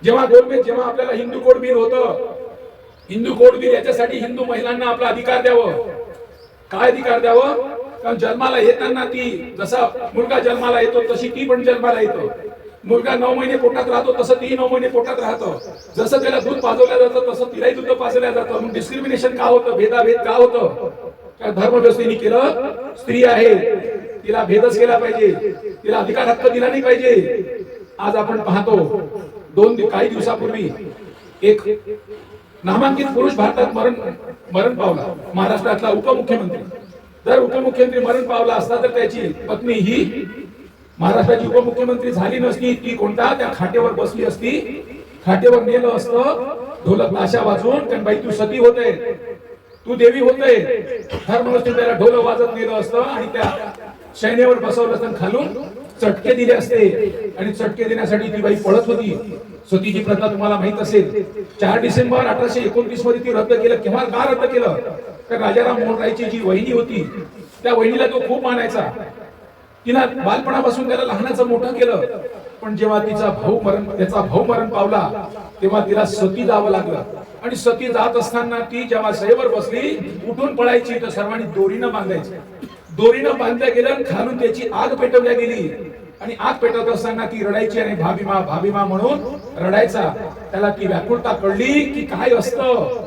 जेव्हा जेव्हा आपल्याला हिंदू कोड बिल होतं, हिंदू कोड बिल याच्यासाठी हिंदू महिलांना आपला अधिकार द्यावं. काय अधिकार द्यावं? कारण जन्माला येताना ती जसा मुलगा जन्माला येतो तशी ती पण जन्माला येतो. मुलगा 9 महिने पोटात राहतो तसं ती 9 महिने पोटात राहतो. जसं त्याला दूध पाजवलं जातं तसं तिलाही दूध पाजवलं जातं. मग डिस्क्रिमिनेशन का होतं, भेदाभेद का होतं? कारण धर्मव्यवस्थेने केलं, स्त्री आहे तिला भेदच केला पाहिजे, तिला अधिकार हक्क दिला नाही पाहिजे. आज आपण पाहतो काही दिवसापूर्वी एक नामांकित पुरुष भारतात मरण पावला. महाराष्ट्रातला उपमुख्यमंत्री. जर उपमुख्यमंत्री मरण पावला असता तर त्याची पत्नी ही महाराष्ट्राची उपमुख्यमंत्री झाली नसती. ती कोणता त्या खाटेवर बसली असती, खाटेवर नेलं असतं ढोलक ताशा वाजवून. कारण बाई तू सती होते, तू देवी होते. धर्मव्यवस्थेत त्याला ढोल वाजत नेलं असतं आणि त्या शैनेवर बसवलं असतं, खालून चटके दिले असते. आणि चटके देण्यासाठी ती बाई पळत होती. सतीची प्रथा तुम्हाला माहित असेल. 4 डिसेंबर 1829 मध्ये ती रद्द केलं. केव्हा का रद्द केलं? तर राजाराम मोहन रायची जी वहिनी होती त्या वहिनीला तो खूप मानायचा. तिला बालपणापासून त्याला लहानाचं मोठं केलं. पण जेव्हा त्याचा भाऊ मरण पावला तेव्हा तिला सती जावं लागलं. आणि सती जात असताना ती जेव्हा शैवर बसली उठून पळायची तर सर्वांनी दोरीनं बांधायची. दोरीनं बांधल्या गेलं, खालून त्याची आग पेटवल्या गेली. आणि आग पेटवत असताना ती रडायची आणि भाभीमा भाभीमा म्हणून रडायचा. त्याला ती व्याकुळता कळली की काय असतं.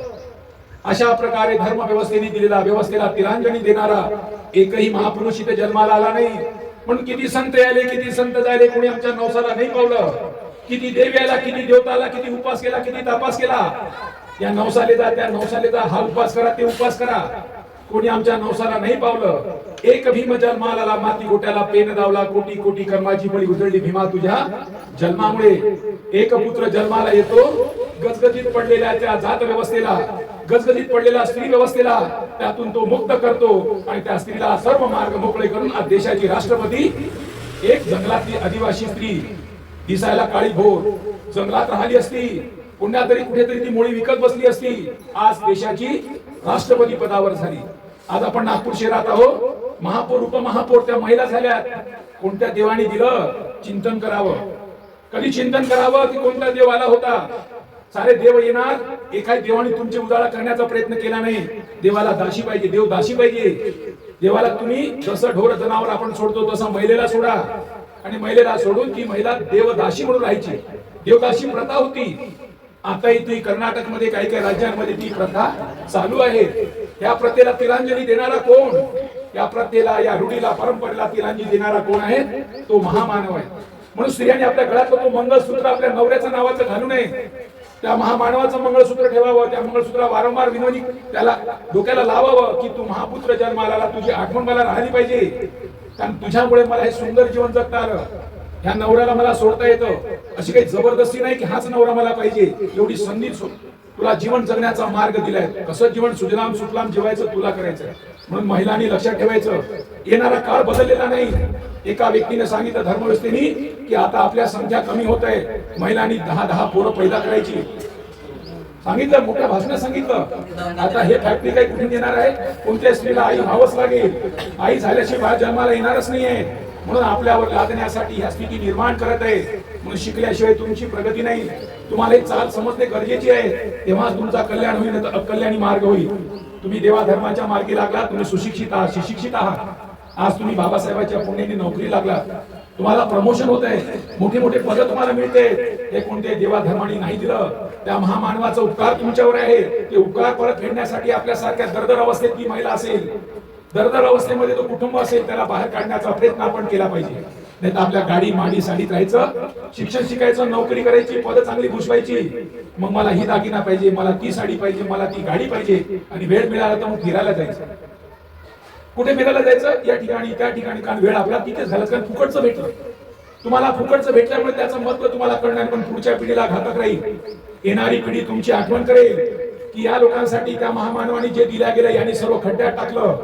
अशा प्रकारे धर्मव्यवस्थेने दिलेला, व्यवस्थेला तिलांजली देणारा एकही महापुरुष इथे जन्माला आला नाही. म्हणून किती संत आले, किती संत झाले, कोणी आमच्या नवसाला नाही पावलं. किती देव याला, किती देवताला, किती उपास केला, किती तपास केला. या नवसाले जा, त्या नवसाले जा, हा उपास करा, ते उपास करा. कोणी आमच्या नवसाला नाही पावलं. एक भीम जन्माला आला, माती गोट्याला पेन दावला, कोटी कोटी कर्माची बळी उजळली भीमा तुझ्या जन्मामुळे. एक पुत्र जन्माला येतो, गजगजीत पडलेल्या त्या जात व्यवस्थेला, गजगजीत पडलेल्या स्त्री व्यवस्थेला त्यातून तो मुक्त करतो आणि त्या स्त्रीला सर्व मार्ग मोकळे करून आज देशाची राष्ट्रपती एक जंगलातली आदिवासी स्त्री दिसायला काळी भोर जंगलात राहिली असती, पुण्या तरी कुठेतरी ती मुळी विकत बसली असती, आज देशाची राष्ट्रपती पदावर झाली. आज आपण नागपूर शहरात आहोत, महापौर उपमहापौर त्या महिला झाल्यात. कोणत्या देवाने दिलं चिंतन करावं, कधी चिंतन करावं की कोणता देव आला होता. सारे देव येणार, एखाद्या देवाने तुमचे उजाळा करण्याचा प्रयत्न केला नाही. देवाला दासी पाहिजे, देव दासी पाहिजे. देवाला तुम्ही जसं ढोर जनावर आपण सोडतो तसं महिलेला सोडा आणि महिलेला सोडून ती महिला देवदासी म्हणून राहायची. देवदासी प्रथा होती. आता इथे कर्नाटक मध्ये काही काही राज्यांमध्ये ती प्रथा चालू आहे. या प्रथेला तिलांजली देणारा कोण, या प्रथेला, या रूढीला, परंपरेला तिलांजली देणारा कोण आहे? तो महामानव आहे. म्हणून स्त्रियांनी आपल्या गळ्यातलं तो मंगळसूत्र आपल्या नवऱ्याच्या नावाचं घालू नये. त्या महामानवाचं मंगळसूत्र ठेवावं. त्या मंगळसूत्र वारंवार विनोदी त्याला डोक्याला लावावं की तू महापुत्र जन्माला आला, तुझी आठवण मला राहिली पाहिजे, कारण तुझ्यामुळे मला हे सुंदर जीवन जगता आलं. ह्या नवऱ्याला मला सोडता येतं, अशी काही जबरदस्ती नाही की हाच नवरा मला पाहिजे. एवढी संधी तुला जीवन जगण्याचा मार्ग दिलाय. कसं जीवन सुजलाम सुफलाम जिवायचं तुला करायचं. म्हणून महिलांनी लक्षात ठेवायचं, येणारा काळ बदललेला नाही. एका व्यक्तीने सांगितलं धर्मव्यवस्थेने की आता आपल्या संख्या कमी होत आहे, महिलांनी 10 पोरं पैदा करायची सांगितलं, मोठ्या भाषणात सांगितलं. आता हे फॅक्टरी काही कुठे येणार आहे? कोणत्या स्त्रीला आई व्हावंच लागेल. आई झाल्याशिवाय जन्माला येणारच नाहीये. म्हणून आपल्यावर लादण्यासाठी ह्या स्थिती निर्माण करत आहे. म्हणून शिकल्याशिवाय तुमची प्रगती नाही. तुम्हाला एक चाल समजणे गरजेची आहे, तेव्हा तुमचा कल्याण होईल, तर अकल्याणी मार्ग होईल. तुम्ही देवा धर्माच्या मार्गी लागला, तुम्ही सुशिक्षित आहात, सुशिक्षित आहात. आज तुम्ही बाबासाहेबांच्या पुण्याने नोकरी लागला, तुम्हाला प्रमोशन होत आहे, मोठे मोठे पद तुम्हाला मिळते. हे कोणते देवा धर्माने नाही दिलं. त्या महामानवाचा उपकार तुमच्यावर आहे. ते उपकार परत फेडण्यासाठी आपल्यासारख्या दरदर अवस्थेत ती महिला असेल, दरदर अवस्थेमध्ये तो कुटुंब असेल, त्याला बाहेर काढण्याचा प्रयत्न आपण केला पाहिजे. नाही तर आपल्या गाडी माडी साडीत राहायचं, शिक्षण शिकायचं, नोकरी करायची, पद चांगली घुसवायची. मग मला ही दागिना पाहिजे, मला ती साडी पाहिजे, मला ती गाडी पाहिजे, आणि वेळ मिळाला तर मग फिरायला जायचं. कुठे फिरायला जायचं? या ठिकाणी त्या ठिकाणी, कारण वेळ आपला तिथेच झाला. कारण फुकटचं भेटलं तुम्हाला, फुकटचं भेटल्यामुळे त्याचं महत्व तुम्हाला कळणार, पण पुढच्या पिढीला घातक राहील. येणारी पिढी तुमची आठवण करेल की या लोकांसाठी त्या महामानवाने जे दिल्या गेलं यांनी सर्व खड्ड्यात टाकलं.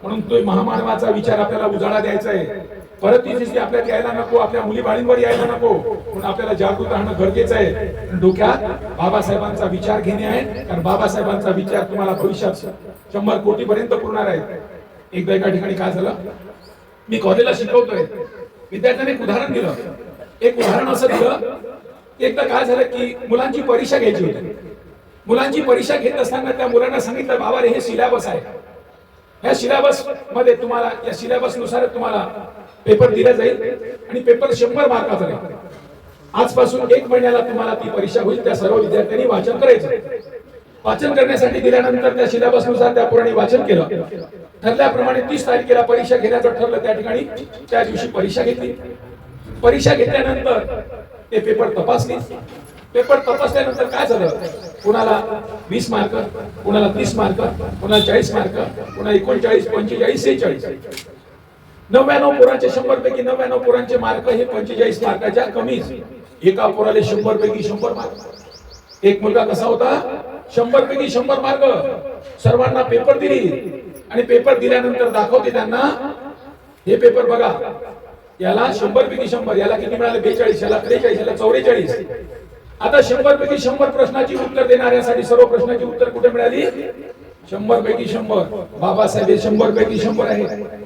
म्हणून तो महामानवाचा विचार आपल्याला उजाळा द्यायचा आहे. परत ती दिसती आपल्यात यायला नको, आपल्या मुली बाळींवर यायला नको. म्हणून आपल्याला जागृत राहणं गरजेचं आहे. डोक्यात बाबासाहेबांचा विचार घेणे आहे, कारण बाबासाहेबांचा विचार तुम्हाला भविष्यात 100 कोटी पर्यंत पुरणार आहे. एकदा एका ठिकाणी काय झालं, मी कॉलेजला शिकवतोय, विद्यार्थ्यांनी एक उदाहरण दिलं. एक उदाहरण असं दिलं, एकदा काय झालं की मुलांची परीक्षा घ्यायची होती. मुलांची परीक्षा घेत असताना त्या मुलांना सांगितलं, बाबा रे हे सिलेबस आहे, ह्या सिलेबस मध्ये तुम्हाला, या सिलेबस नुसार तुम्हाला पेपर दिला जाईल आणि पेपर 100 मार्काचा आहे. आजपासून 1 महिन्याला तुम्हाला ती परीक्षा होईल. त्या सर्व विद्यार्थ्यांनी वाचन करायचं. वाचन करण्यासाठी दिल्यानंतर त्या सिलेबस नुसार त्या पोरांनी वाचन केलं. ठरल्याप्रमाणे 30 तारखेला परीक्षा घेण्याचं ठरलं. त्या ठिकाणी त्या दिवशी परीक्षा घेतली. परीक्षा घेतल्यानंतर ते पेपर तपासले. पेपर तपासल्यानंतर काय झालं, कुणाला 20 मार्क, कुणाला 30 मार्क, कुणाला 40 मार्क, कुणाला 39, 45, 46. 99 पोरांचे 100 पैकी 99 पोरांचे मार्क हे 45 मार्काच्या कमीच. एका पोराला 100 पैकी 100 मार्क. एक मुलगा कसा होता, 100 पैकी 100 मार्क. सर्वांना पेपर दिली आणि पेपर दिल्यानंतर दाखवते त्यांना, हे पेपर बघा, याला 100 पैकी 100, याला किती मिळाले 42, याला 43, याला 44. आता 100 पैकी 100 प्रश्नाची उत्तर देणाऱ्यासाठी सर्व प्रश्नाची उत्तर कुठे मिळाली? 100 पैकी 100. बाबासाहेब 100 पैकी 100 आहे.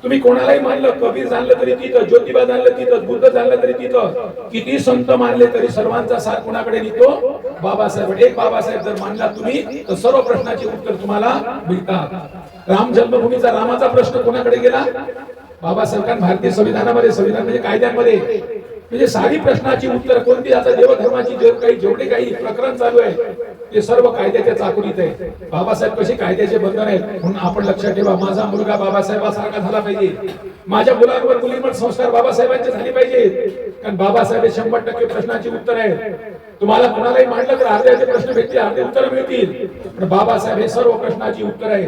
तुम्ही कोणालाही मानलं, कबीर जाणलं तरी तिथं, ज्योतिबा जाणलं तिथं, बुद्ध जाणलं तरी तिथं, किती संत मानले तरी सर्वांचा सार कोणाकडे निघतो? बाबासाहेब. एक बाबासाहेब जर मानला तुम्ही तर सर्व प्रश्नाची उत्तर तुम्हाला मिळतात. राम जन्मभूमीचा रामाचा प्रश्न कोणाकडे गेला? बाबासाहेबांनी भारतीय संविधानामध्ये, संविधान म्हणजे कायद्यांमध्ये, म्हणजे सारी प्रश्नाची उत्तर कोणती? आता देवधर्माची जेवढे काही प्रकरण चालू आहे ते सर्व कायद्याच्या चाकुरीत आहे. बाबासाहेब कसे कायद्याचे बंधन आहेत. म्हणून आपण लक्षात ठेवा, माझा मुलगा बाबासाहेबांसारखा झाला पाहिजे, माझ्या मुलांवर मुलींवर संस्कार बाबासाहेबांचे झाले पाहिजे, कारण बाबासाहेब 100% प्रश्नाची उत्तर आहे. तुम्हाला कोणालाही मांडलं तर अर्धे प्रश्न भेटतील, अर्धे उत्तर मिळतील, पण बाबासाहेब हे सर्व प्रश्नाची उत्तर आहे.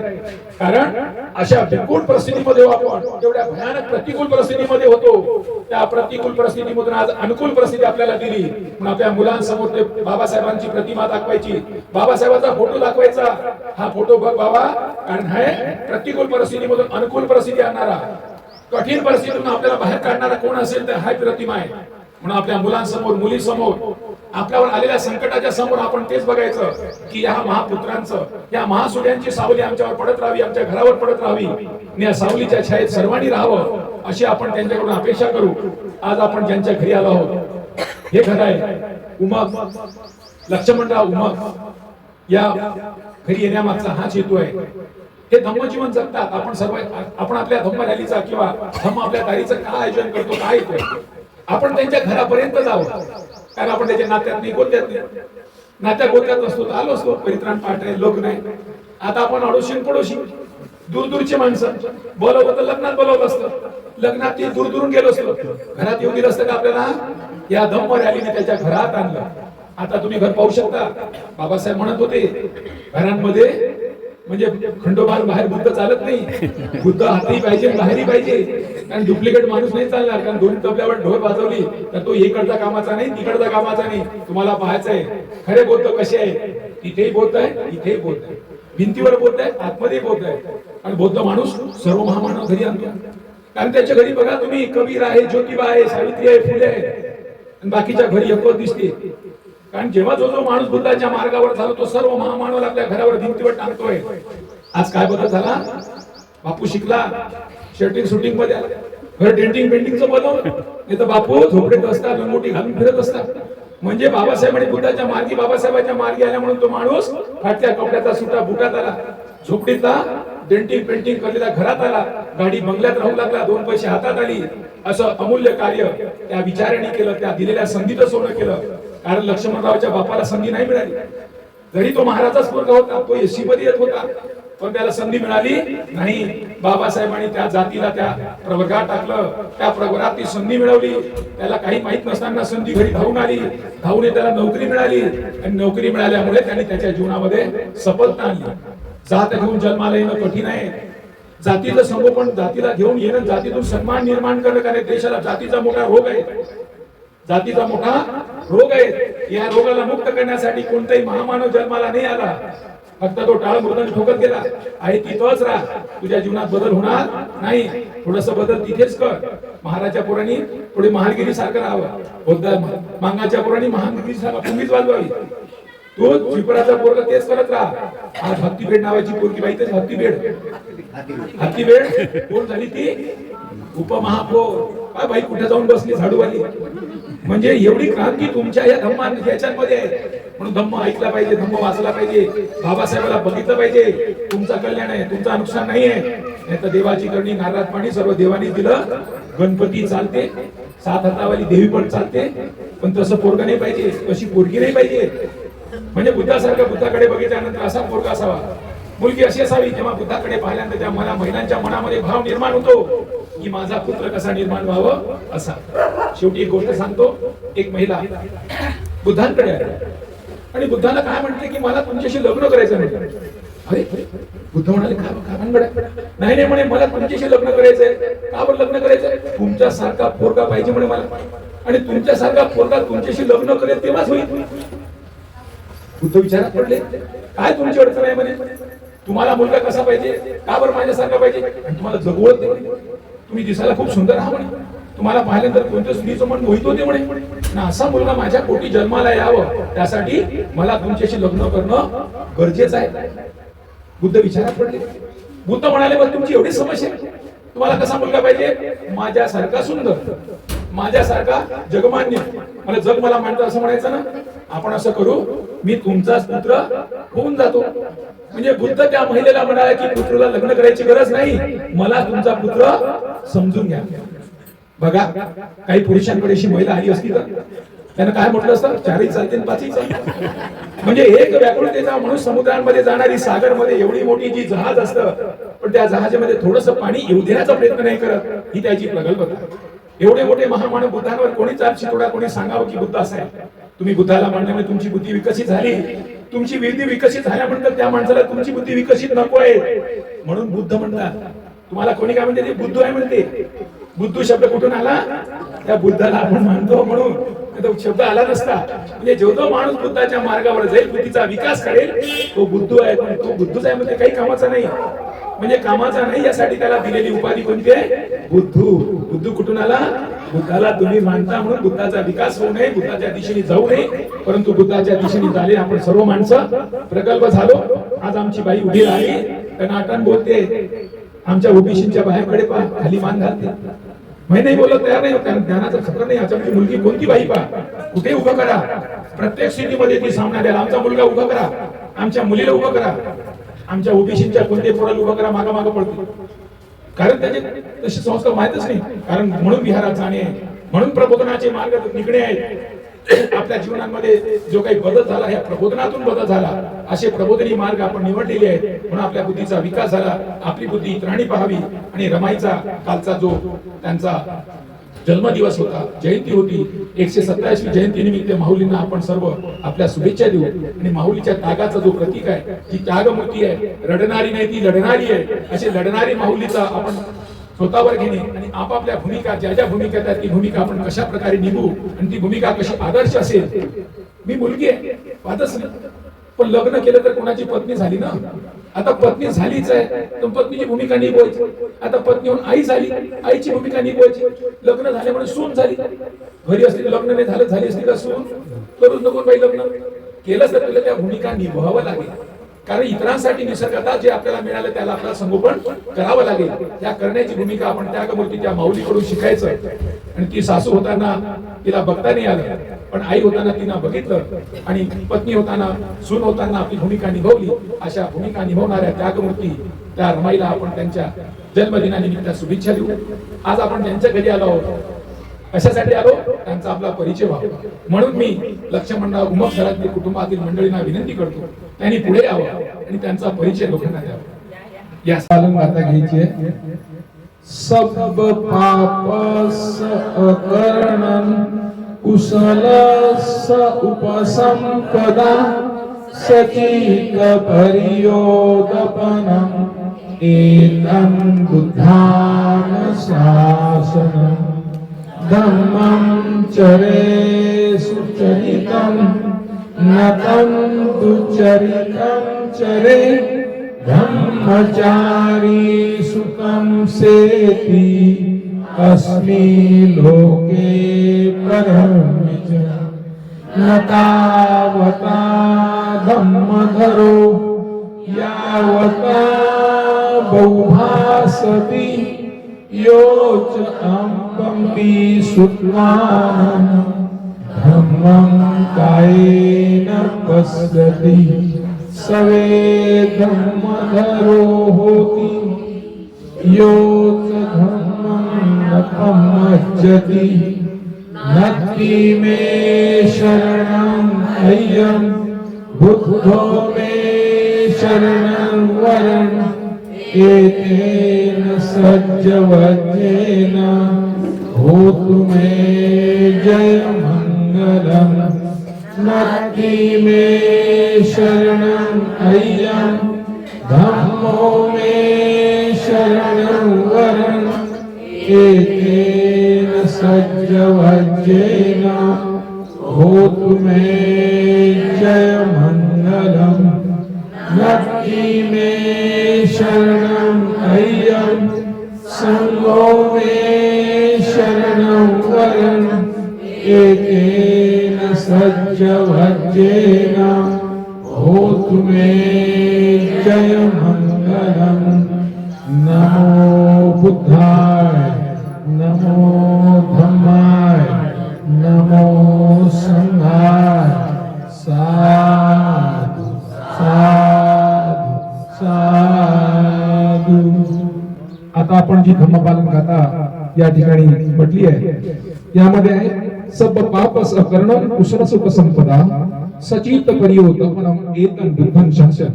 कारण अशा बिकट परिस्थितीमध्ये आपण तेवढ्या भयानक प्रतिकूल परिस्थितीमध्ये होतो, त्या प्रतिकूल परिस्थितीमधून आज अनुकूल परिस्थिती आपल्याला दिली. म्हणून आपल्या मुलांसमोर ते बाबासाहेबांची प्रतिमा दाखवायची, बाबासाहेबांचा फोटो दाखवायचा. हा फोटो बघ बाबा, कारण हे प्रतिकूल परिस्थितीमधून अनुकूल परिस्थिती आणणारा, कठीण परिस्थितीतून आपल्याला बाहेर काढणारा कोण असेल तर हा प्रतिमा आहे. म्हणून आपल्या मुलांसमोर, मुलीसमोर, आपल्यावर आलेल्या संकटाच्या समोर आपण तेच बघायचं की या महापुत्रांचं, या महासूर्यांची सावली आमच्यावर पडत राहावी, आमच्या घरावर पडत राहावी, आणि या सावलीच्या छायेत सर्वांनी राहावं अशी आपण त्यांच्याकडून अपेक्षा करू. आज आपण ज्यांच्या घरी आलो आहोत हे खरं आहे. उमग लक्ष्मणराव उमग या घरी येण्यामागचा हाच हेतू आहे. हे धम्मजीवन जगतात. आपण सर्व आपण आपल्या धम्म रॅलीचा किंवा धम्म आपल्या दारीचं काय आयोजन करतो, काय येतोय, आपण त्यांच्या घरापर्यंत जावं. कारण आपण त्याच्या नात्यात नाही, गोत्यात नाही, नात्या गोत्यात असतो, आलो असतो, परित्राण पाठ आहे, लोक नाही. आता आपण अडोशी पडोशी दूरदूरची माणसं बोलवलं तर लग्नात बोलवलं असतं, लग्नात ते दूर गेलो असतो, घरात येऊन दिलं असतं का आपल्याला? या धम्म रॅलीने त्याच्या घरात आणलं. आता तुम्ही घर पाहू शकता. बाबासाहेब म्हणत होते घरांमध्ये म्हणजे खंडोबार बाहेर बुद्ध चालत नाही, बुद्ध आतही पाहिजे बाहेरही पाहिजे. कारण डुप्लिकेट माणूस नाही चालणार. कारण दोन तबल्यावर ढोल वाजवली तर तो इकडचा कामाचा नाही, तिकडचा कामाचा नाही. तुम्हाला पाहायचंय खरे बौद्ध कसे आहे. तिथेही बौद्ध आहे, इथेही बौद्ध आहे, भिंतीवर बौद्ध आहे, आतमध्ये बौद्ध आहे. आणि बौद्ध माणूस सर्व महामानव घरी आणतो. कारण त्याच्या घरी बघा तुम्ही, कबीर आहे, ज्योतिबा आहे, सावित्री आहे, फुले आहे, आणि बाकीच्या घरी एकच दिसते. कारण जेव्हा जो माणूस बुद्धाच्या मार्गावर झाला तो सर्व महामानव आपल्या घरावर भिंतीवर टाकतोय. आज काय बदल झाला? बापू शिकला, शर्टिंग शूटिंग मध्ये आला, घर डेंटिंग पेंटिंगचं बनवलं. नाही तर बापू झोपडीत असतात, लंगोटी घालून फिरत असतात. म्हणजे बाबासाहेब आणि बुद्धाच्या मार्गी, बाबासाहेबांच्या मार्गी आल्या म्हणून तो माणूस फाटक्या कपड्याचा, सुटा बुटात आला, झोपडीतला डेंटिंग पेंटिंग करलेला घरात आला, गाडी बंगल्यात राहू लागला, दोन पैसे हातात आली. असं अमूल्य कार्य त्या विचाराने केलं, त्या दिलेल्या संधीचं सोनं केलं. कारण लक्ष्मणरावच्या बापाला संधी नाही मिळाली. जरी तो महाराजाच पोरगा होता, तो एससी मध्ये येत होता, पण त्याला संधी मिळाली नाही. बाबासाहेबांनी त्या जातीला त्या प्रवर्गात टाकलं, त्या प्रवर्गात ती संधी मिळवली. त्याला काही माहित नसताना संधी घरी धावून आली, धावून त्याला नोकरी मिळाली, आणि नोकरी मिळाल्यामुळे त्याने त्याच्या जीवनामध्ये सफलता आणली. जात घेऊन जन्माला येणं कठीण आहे. जातीचं संगोपन, जातीला घेऊन येणं, जातीतून सन्मान निर्माण करणं, कारण देशाला जातीचा मोठा रोग आहे, जातीचा मोठा रोग आहे. या रोगाला मुक्त करण्यासाठी कोणताही महामानव जन्माला नाही आला, फक्त तो टाळ मृदंग ठोकत गेला. आहे तिथंच राहा, तुझ्या जीवनात बदल होणार नाही. थोडस बदल तिथेच कर. महाराजा पोरांनी थोडी महालगिरी सारखं राहावं, बुद्ध मांगाच्या पोरांनी महालगिरी सारखं पुंगीच वाजवावी. तो त्रिपुराचा पोरगा तेच करत राहा. आज भक्तीबेड नावाची पोरगी माहिती आहे? हत्तीबेड कोण झाली ती? उपमहापौर. काय बाई कुठे जाऊन बसली झाडूवाली. म्हणजे एवढी क्रांती तुमच्या या धम्मान याच्यामध्ये आहे. म्हणून धम्म ऐकला पाहिजे, धम्म वाचला पाहिजे, बाबासाहेबाला बघितलं पाहिजे. तुमचा कल्याण आहे, तुमचा नुकसान नाही आहे. नाही तर देवाची करणी, नारळात पाणी सर्व देवानी दिलं. गणपती चालते, 7 हातावाली देवी पण चालते, पण तसं पोरगा नाही पाहिजे, तशी पोरगी नाही पाहिजे. म्हणजे बुद्धासारखा, बुद्धाकडे बघितल्यानंतर असा पोरगा असावा, मुलगी अशी असावी. जेव्हा बुद्धाकडे पाहिल्यानंतर त्या महिलांच्या मनामध्ये भाव निर्माण होतो की माझा पुत्र कसा निर्माण व्हावं असा. शेवटी एक गोष्ट सांगतो. एक महिला बुद्धांकडे आली आणि बुद्धाला काय म्हणते की मला तुमच्याशी लग्न करायचं नाही. अरे बुद्ध म्हणाले काय भानगड? नाही म्हणे, मला तुमच्याशी लग्न करायचंय. का बरं लग्न करायचंय? तुमच्यासारखा पोरगा पाहिजे म्हणे मला, आणि तुमच्यासारखा पोरगा तुमच्याशी लग्न करेल तेव्हाच होईल. बुद्ध विचारात पडले, काय तुमची अडचण आहे म्हणे? तुम्हाला मुलगा कसा पाहिजे? का बरं माझ्यासारखा पाहिजे? आणि तुम्हाला जगवत नाही, तुम्ही दिसायला खूप सुंदर आहात म्हणे, तुम्हाला पाहिल्यानंतर कोणत्या स्त्रीचं मन मोहित होते म्हणे, ना असा मुलगा माझ्या पोटी जन्माला यावं त्यासाठी मला तुमच्याशी लग्न करणं गरजेचं आहे. बुद्ध विचारात पडले. बुद्ध म्हणाले बरं तुमची एवढी समस्या, तुम्हाला कसा मुलगा पाहिजे? माझ्यासारखा सुंदर, माझ्यासारखा जगमान्य, मला जग मला मानतं असं म्हणायचं ना. आपण असं करू, मी तुमचाच पुत्र होऊन जातो. म्हणजे बुद्ध त्या महिलेला म्हणाला की पुत्राला लग्न करायची गरज नाही, मला तुमचा पुत्र समजून घ्या. बघा काही पुरुषांकडे अशी महिला आली असती तर त्यानं काय म्हटलं असतं? 4ही चालते 5ही चालते. म्हणजे एक व्याकुळतेचा माणूस समुद्रांमध्ये जाणारी, सागरमध्ये एवढी मोठी जी जहाज असतं, पण त्या जहाजामध्ये थोडंसं पाणी येऊ देण्याचा प्रयत्न नाही करत, ही त्याची प्रगल्भता. एवढे मोठे महामानव बुद्धांवर कोणी चाल शितोडा, कोणी सांगावं की बुद्ध असा आहे. तुम्ही बुद्धाला मानल्यामुळे तुमची बुद्धी विकसित झाली, तुमची बुद्धी विकसित झाल्यानंतर त्या माणसाला तुमची बुद्धी विकसित नको आहे म्हणून बुद्ध म्हणतात. तुम्हाला कोणी काय म्हणते? ते बुद्ध आहे म्हणते. बुद्ध शब्द कुठून आला? त्या बुद्धाला आपण मानतो म्हणून. तो शब्द आला नसता. म्हणजे जो तो माणूस बुद्धाच्या मार्गावर जाईल, बुद्धीचा विकास करेल, तो बुद्ध आहे. पण तो बुद्धच आहे म्हणजे काही कामाचा नाही, म्हणजे कामाचा नाही. यासाठी त्याला दिलेली उपाधी कोणती आहे? बुद्धू. बुद्धू कुठून आला? बुद्धाला तुम्ही मानता म्हणून बुद्धाचा विकास होऊ नये, बुद्धाच्या दिशेने जाऊ नये, परंतु बुद्धाच्या दिशेने झाले आपण सर्व माणसं प्रकल्प झालो. आज आमची बाई उभी राहिली, टनाटन बोलते, आमच्या ओबीसीच्या बाहेरकडे पहा, खाली मान घालते. मी नाही बोलत, तयार नाही, कारण ज्ञानाचा खतरा नाही. आमची मुलगी कोणती बाई पहा, कुठे उभं करा, प्रत्येक स्थितीमध्ये ती सामना द्यायला. आमचा मुलगा उभा करा, आमच्या मुलीला उभं करा, आमच्या ओबीसीच्या कोणते पोराला उभं करा, मागा मागं पडते. कारण त्याचे तसे संस्कार माहितच नाही. कारण म्हणून विहारात जाणे, म्हणून प्रबोधनाचे मार्ग निघणे आहेत. आपल्या जीवनामध्ये जो काही बदल झाला, ह्या प्रबोधनातून बदल झाला. असे प्रबोधनी मार्ग आपण निवडलेले आहेत म्हणून आपल्या बुद्धीचा विकास झाला. आपली बुद्धी इतरांनी पाहावी. आणि रमाईचा कालचा जो त्यांचा जन्मदिवस होता, जयंती होती, 127वी जयंती निमित्त माऊलींना आपण सर्व आपल्या शुभेच्छा देऊ. आणि माऊलीच्या त्यागाचा जो प्रतीक आहे, ती त्यागमूर्ती आहे, रडणारी नाही ती लढणारी आहे. अशी लढणारी माऊलीचा आपण स्वतःवर घेणे आणि आपापल्या भूमिका, ज्या ज्या भूमिका आहेत ती भूमिका आपण कशा प्रकारे निभू आणि ती भूमिका कशी आदर्श असेल. मी मुलगी आहे, वादच नाही, पण लग्न केलं तर कोणाची पत्नी झाली ना. आता पत्नी झालीच आहे तर पत्नीची भूमिका निभवायची. आता पत्नी होऊन आई झाली, आईची भूमिका निभवायची. लग्न झाल्यामुळे सून झाली, घरी असली लग्न नाही झालं, झाली असली का सून. करूच नको बाई, लग्न केलं तर तुला त्या भूमिका निभवावं लागेल. कारण इतरांसाठी निसर्गात जे आपल्याला मिळालं त्याला आपल्याला संगोपन करावं लागेल. त्या करण्याची भूमिका आपण त्यागमूर्ती त्या माऊलीकडून शिकायचं. आणि ती सासू होताना तिला बघता नाही आलं, पण आई होताना तिनं बघितलं, आणि पत्नी होताना, सून होताना आपली भूमिका निभवली. अशा भूमिका निभवणाऱ्या त्यागमूर्ती त्या रमाईला आपण त्यांच्या जन्मदिनानिमित्त शुभेच्छा देऊ. आज आपण त्यांच्या घरी आलो आहोत, कशासाठी आलो? त्यांचा आपला परिचय व्हावा. म्हणून मी लक्ष्मणराव उमप सरांतील कुटुंबातील मंडळींना विनंती करतो, त्यांनी पुढे यावं आणि त्यांचा परिचय लोकांना द्यावा. या पालन गाथा घ्यायची आहे. सब पापस अकरणं कुशल स उपसंपदा सचित परियोदपनं एतं बुद्धान शासनं धम्मं चरे सुचरितं नतं दुचरितं चरे धम्मचारी सुखं सेति अस्मि लोके परमच न तावता धम्मधरो यावता बहुभासति योच अम्बम्बि सुत्वान धम्मं कायेन पश्यति सवे धम्मधरो होति योच धम्मं न पमज्जति नत्ति मे शरणं अय्यं बुद्धो मे शरणं वरन् एतेन सज्जवज्जेन होतु मे जयमङ्गलम् नत्ति मे शरणं अय्यं धम्मो मे शरणं वरन् एतेन सज्जवज्जेन होतु मे जयमङ्गलम् नत्ति मे शरणं अय्यं संगो मे शरणं वरन् एतेन सज्जवज्जेन होतु मे जयमङ्गलम् नमो बुद्धाय नमो धम्माय नमो संघाय साधु साधु साधु. आता आपण जी धम्मपालन गाथा या ठिकाणी म्हटली आहे, यामध्ये आहे सब पापस अकरणं कुशल सुख संपदा सचित परियोदपनं एतं बुद्धं शासन.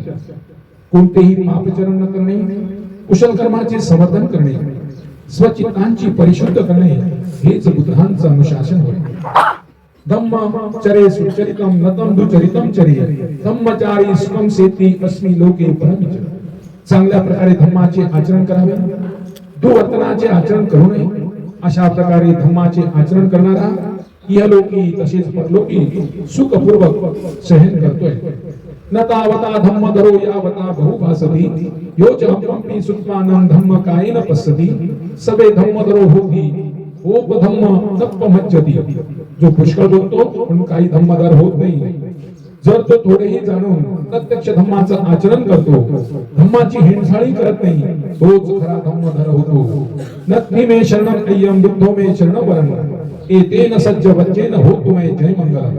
कोणतेही पापचरण न करणे, कुशल कर्माचे समर्थन करणे, स्वचित्तांची परिशुद्ध करणे हेच बुद्धांचं अनुशासन होय. धम्म चरे सुचरितम नतम दुचरितम चरे धम्मचारी सुखम सेती अस्मि लोके परमच. चांगल्या प्रकारे धम्माचे आचरण करावे, दुवर्तनाचे आचरण करू नये. अशा प्रकारे धम्माचे आचरण करणारा इहलोकी तसेच परलोकी सुखपूर्वक सहन करतोय. न तावता धम्म धरो यावता बहुभासती यो च अपंपी सुत्मानं धम्म कायेन पश्यति सबे धम्म धरो होती ओपधम्म नप्पमज्जति. जो पुष्कळ बोलतो पण काही धम्मधर होत नाही, जर तो थोडेही जाणून प्रत्यक्ष धम्माचं आचरण करतो, धम्माची हिंसाळी करत नाही, तोच खरा धम्मधर होतो. नत्थि मे शरणम अय्यम बुद्धो मे शरणं वरम एतेन सज्ज वच्चेन होतु मे जय मंगलम.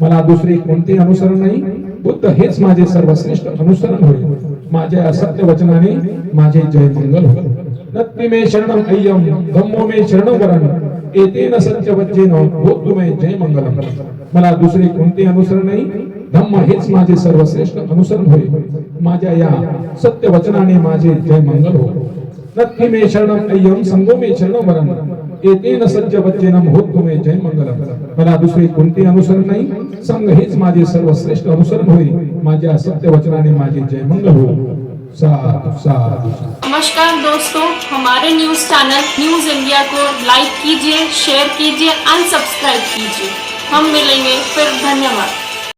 मला दुसरे कोणते अनुसरण नाही, बुद्ध हेच माझे सर्वश्रेष्ठ अनुसरण होईल. माझ्या सत्य वचनाने माझे जय मंगल होईल. नत्थि मे शरणम अय्यम धम्मो मे शरणं वरम एतेन सज्ज वच्चेन होतु मे जय मंगलम. मला दुसरे कोणते अनुसरण नाही, धम्म हेच माझे सर्वश्रेष्ठ अनुसरण होईल. माझ्या या सत्य वचनाने माझे जय मंगल होईल. नत्थि मे शरणम अय्यम संगो मे शरणं वरम एतेन सज्ज वच्चेनम होतु मे जय मंगलम. मला दुसरे कोणते अनुसरण नाही, संघ हेच माझे सर्वश्रेष्ठ अनुसरण होईल. माझ्या सत्य वचनाने माझे जय मंगल हो. साधु साधु. नमस्कार दोस्तों, हमारे न्यूज़ चैनल न्यूज़ इंडिया को लाइक कीजिए, शेयर कीजिए, अनसब्सक्राइब कीजिए. हम मिलेंगे फिर. धन्यवाद.